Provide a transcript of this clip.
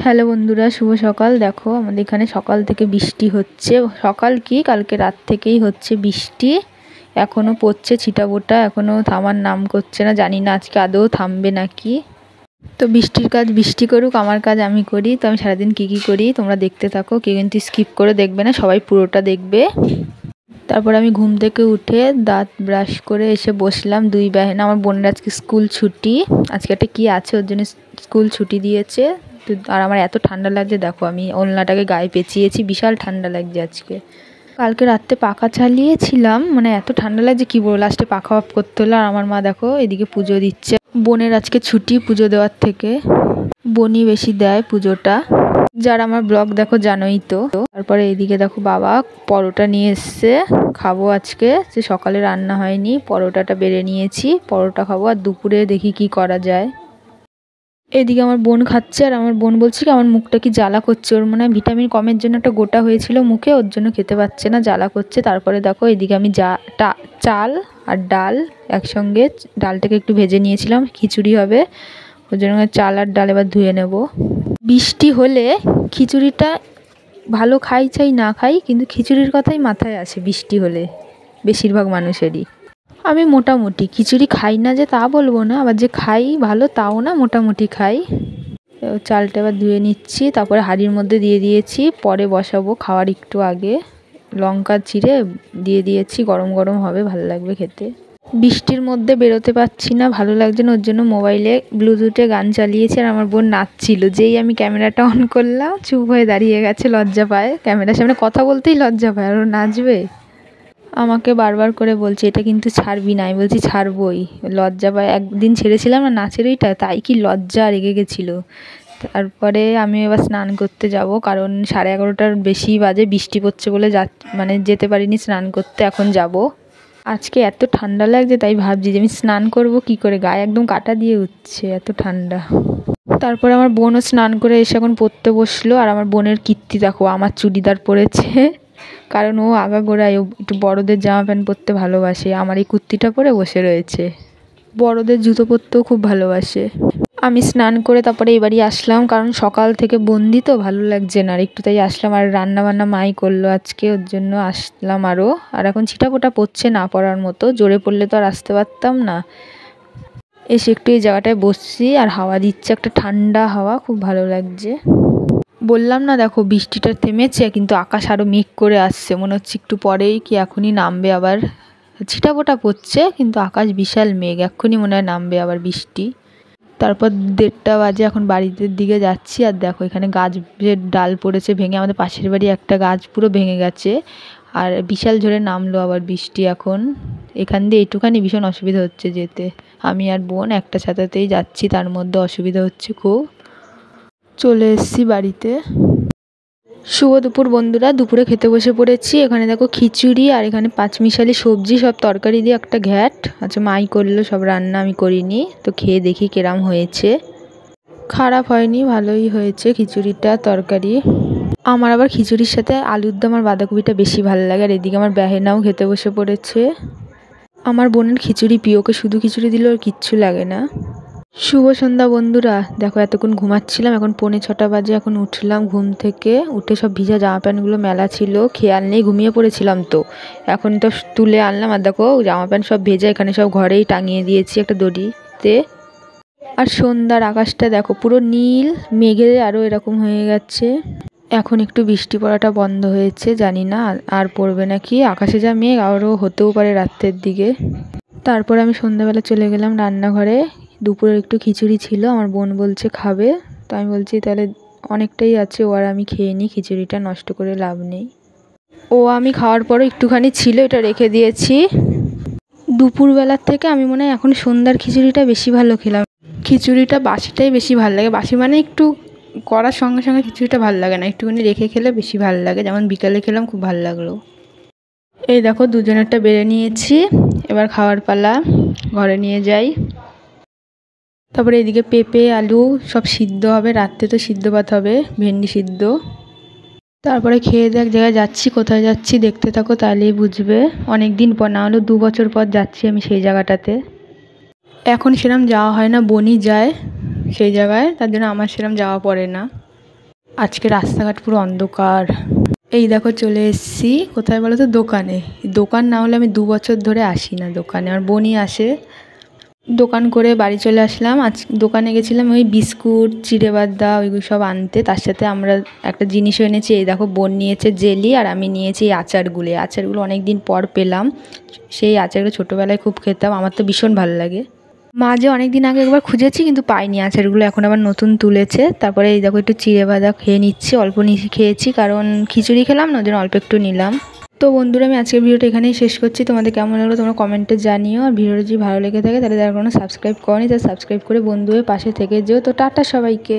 Hello বন্ধুরা, শুভ সকাল। দেখো আমাদের এখানে সকাল থেকে বৃষ্টি হচ্ছে। সকাল কি, কালকে রাত থেকেই হচ্ছে বৃষ্টি, এখনো পড়ছে ছিটাফোঁটা, এখনো থামার নাম করছে না। জানি না আজকে আদৌ থামবে নাকি। তো বৃষ্টির কাজ বৃষ্টি করুক, আমার কাজ আমি করি। তো আমি সারাদিন কী কী করি তোমরা দেখতে থাকো, কেউ কিন্তু স্কিপ করে দেখবে না, সবাই পুরোটা দেখবে। তারপর আমি ঘুম থেকে উঠে দাঁত ব্রাশ করে এসে বসলাম। দুই বাহিনা, আমার বোনের আজকে স্কুল ছুটি, আজকে একটা কী আছে ওর জন্য স্কুল ছুটি দিয়েছে। আর আমার এত ঠান্ডা লাগছে, দেখো আমি ওড়নাটাকে গায়ে পেঁচিয়েছি, বিশাল ঠান্ডা লাগছে আজকে। কালকে রাত্রে পাখা চালিয়েছিলাম, মানে এত ঠান্ডা লাগছে কি বলবো, লাস্টে পাখা অফ করতে হলো। আর আমার মা দেখো এদিকে পুজো দিচ্ছে। বোনের আজকে ছুটি পুজো দেওয়ার থেকে, বোনই বেশি দেয় পুজোটা। যারা আমার ব্লগ দেখো জানোই তো। তারপরে এইদিকে দেখো বাবা পরোটা নিয়ে এসছে, খাবো আজকে। সে সকালে রান্না হয়নি, পরোটাটা বেড়ে নিয়েছি, পরোটা খাবো। আর দুপুরে দেখি কি করা যায়। এদিকে আমার বোন খাচ্ছে, আর আমার বোন বলছে কি আমার মুখটা কি জ্বালা করছে, ওর মনে হয় ভিটামিন কমের জন্য একটা গোটা হয়েছিল মুখে, ওর জন্য খেতে পাচ্ছে না, জ্বালা করছে। তারপরে দেখো এদিকে আমি চাল আর ডাল একসঙ্গে, ডালটাকে একটু ভেজে নিয়েছিলাম, খিচুড়ি হবে ওর জন্য। চাল আর ডাল এবার ধুয়ে নেব। বৃষ্টি হলে খিচুড়িটা ভালো খাই চাই না খাই, কিন্তু খিচুড়ির কথাই মাথায় আসে বৃষ্টি হলে বেশিরভাগ মানুষেরই। আমি মোটামুটি খিচুড়ি খাই না যে তা বলবো না, আবার যে খাই ভালো তাও না, মোটামুটি খাই। চালটা এবার ধুয়ে নিচ্ছি, তারপরে হাঁড়ির মধ্যে দিয়ে দিয়েছি, পরে বসাবো খাওয়ার একটু আগে। লঙ্কা চিড়ে দিয়ে দিয়েছি, গরম গরম হবে, ভালো লাগবে খেতে। বৃষ্টির মধ্যে বেরোতে পারছি না, ভালো লাগছে না, ওর জন্য মোবাইলে ব্লুটুথে গান চালিয়েছি। আর আমার বোন নাচছিল, যেই আমি ক্যামেরাটা অন করলাম চুপ হয়ে দাঁড়িয়ে গেছে, লজ্জা পায়, ক্যামেরার সামনে কথা বলতেই লজ্জা পায়, আর ও নাচবে। আমাকে বারবার করে বলছে এটা কিন্তু ছাড়বি না, আমি বলছি ছাড়বই, লজ্জা পায়। একদিন ছেড়েছিলাম না নাচের ওইটা, তাই কি লজ্জা রেগে গেছিলো। তারপরে আমি এবার স্নান করতে যাব, কারণ 11:30টার বেশি বাজে, বৃষ্টি পড়ছে বলে মানে যেতে পারিনি স্নান করতে, এখন যাব। আজকে এত ঠান্ডা লাগছে, তাই ভাবছি যে আমি স্নান করব কি করে, গায়ে একদম কাঁটা দিয়ে উঠছে, এত ঠান্ডা। তারপরে আমার বোনও স্নান করে এসে এখন পড়তে বসলো। আর আমার বোনের কীর্তি দেখো, আমার চুড়িদার পরেছে, কারণ ও আগাগোড়ায় একটু বড়দের জামা প্যান্ট পরতে ভালোবাসে, আমার এই কুর্তিটা পরে বসে রয়েছে। বড়দের জুতো পরতেও খুব ভালোবাসে। আমি স্নান করে তারপরে এবারই আসলাম, কারণ সকাল থেকে বন্দি তো ভালো লাগছে না, আর একটু তাই আসলাম। আর রান্না বান্না মাই করলো আজকে, ওর জন্য আসলাম আরও। আর এখন ছিটাফোঁটা পড়ছে, না পড়ার মতো, জোরে পড়লে তো আর আসতে পারতাম না। এসে একটু এই জায়গাটায় বসছি, আর হাওয়া দিচ্ছে, একটা ঠান্ডা হাওয়া, খুব ভালো লাগছে। বললাম না দেখো বৃষ্টিটা থেমেছে, কিন্তু আকাশ আরও মেঘ করে আসছে, মনে হচ্ছে একটু পরেই কি এখনই নামবে আবার। ছিটাফোঁটা পড়ছে কিন্তু আকাশ বিশাল মেঘ, এক্ষুনি মনে হয় নামবে আবার বৃষ্টি। তারপর 1:30টা বাজে, এখন বাড়িতে দিকে যাচ্ছি। আর দেখো এখানে গাছের ডাল পড়েছে ভেঙে, আমাদের পাশের বাড়ি একটা গাছ পুরো ভেঙে গেছে, আর বিশাল ঝড়ে নামলো আবার বৃষ্টি। এখন এখান দিয়ে একটুখানি ভীষণ অসুবিধা হচ্ছে যেতে, আমি আর বোন একটা ছাতাতেই যাচ্ছি, তার মধ্যে অসুবিধা হচ্ছে খুব। চলে এসেছি বাড়িতে। শুভ দুপুর বন্ধুরা, দুপুরে খেতে বসে পড়েছি। এখানে দেখো খিচুড়ি, আর এখানে পাঁচমিশালি সবজি, সব তরকারি দিয়ে একটা ঘ্যাট। আচ্ছা মাই করলো সব রান্না, আমি করিনি। তো খেয়ে দেখি কেরাম হয়েছে। খারাপ হয়নি, ভালোই হয়েছে খিচুড়িটা, তরকারি। আমার আবার খিচুড়ির সাথে আলুর দম আর বাঁধাকপিটা বেশি ভালো লাগে। আর এদিকে আমার বেহেনাও খেতে বসে পড়েছে। আমার বোনের খিচুড়ি প্রিয়, ওকে শুধু খিচুড়ি দিলেও ওর কিচ্ছু লাগে না। শুভ সন্ধ্যা বন্ধুরা, দেখো এতক্ষণ ঘুমাচ্ছিলাম, এখন 5:45 বাজে, এখন উঠলাম ঘুম থেকে। উঠে সব ভিজা জামা প্যান্টগুলো মেলা ছিল, খেয়াল নেই, ঘুমিয়ে পড়েছিলাম তো। এখন তো তুলে আনলাম, আর দেখো জামা প্যান্ট সব ভেজা, এখানে সব ঘরেই টাঙিয়ে দিয়েছি একটা দড়িতে। আর সন্ধ্যার আকাশটা দেখো পুরো নীল, মেঘে আরও এরকম হয়ে গেছে। এখন একটু বৃষ্টি পড়াটা বন্ধ হয়েছে, জানি না আর পড়বে নাকি, আকাশে যা মেঘ আরও হতেও পারে রাত্রের দিকে। তারপর আমি সন্ধ্যাবেলা চলে গেলাম রান্নাঘরে। দুপুরে একটু খিচুড়ি ছিল, আমার বোন বলছে খাবে, তো আমি বলছি তাহলে অনেকটাই আছে, ও আর আমি খেয়ে নিই, খিচুড়িটা নষ্ট করে লাভ নেই। ও আমি খাওয়ার পরও একটুখানি ছিল, এটা রেখে দিয়েছি। দুপুরবেলার থেকে আমি মনে হয় এখন সন্ধ্যার খিচুড়িটা বেশি ভালো খেলাম। খিচুড়িটা বাসিটাই বেশি ভালো লাগে, বাসি মানে একটু করার সঙ্গে সঙ্গে খিচুড়িটা ভালো লাগে না, একটুখানি রেখে খেলে বেশি ভালো লাগে, যেমন বিকালে খেলাম খুব ভালো লাগলো। এই দেখো দুজনেরটা বেড়ে নিয়েছি, এবার খাওয়ার পালা, ঘরে নিয়ে যাই। তারপরে এদিকে পেঁপে আলু সব সিদ্ধ হবে, রাত্রে তো সিদ্ধ ভাত হবে, ভেন্ডি সিদ্ধ। তারপরে খেয়ে দেখ জায়গায় যাচ্ছি, কোথায় যাচ্ছি দেখতে থাকো, তাহলেই বুঝবে। অনেক দিন পর, না হলেও 2 বছর পর যাচ্ছি আমি সেই জায়গাটাতে। এখন সেরম যাওয়া হয় না, বোনই যায় সেই জায়গায়, তার জন্য আমার সেরম যাওয়া পড়ে না। আজকে রাস্তাঘাট পুরো অন্ধকার। এই দেখো চলে এসেছি কোথায় বলো তো, দোকানে। দোকান না হলে আমি 2 বছর ধরে আসি না দোকানে, আমার বোনই আসে। দোকান করে বাড়ি চলে আসলাম। আজ দোকানে গেছিলাম ওই বিস্কুট চিড়েবাদা ওইগুলো সব আনতে, তার সাথে আমরা একটা জিনিসও এনেছি। এই দেখো বোন নিয়েছে জেলি আর আমি নিয়েছি এই আচারগুলো। আচারগুলো অনেক দিন পর পেলাম, সেই আচারগুলো ছোটোবেলায় খুব খেতাম, আমার তো ভীষণ ভালো লাগে। মাঝে অনেক দিন আগে একবার খুঁজেছি কিন্তু পাইনি আচারগুলো, এখন আবার নতুন তুলেছে। তারপরে এই দেখো একটু চিড়েবাদা খেয়ে নিচ্ছি, অল্প খেয়েছি কারণ খিচুড়ি খেলাম না, ওদের অল্প একটু নিলাম। তো বন্ধুরা আমি আজকের ভিডিওটা এখানেই শেষ করছি। তোমাদের কেমন লাগলো তোমরা কমেন্টে জানিও। আর ভিডিওটা যদি ভালো লেগে থাকে তাহলে যারা কোনো সাবস্ক্রাইব করনি তারা সাবস্ক্রাইব করে বন্ধু হয়ে পাশে থেকে যেও। তো টাটা সবাইকে।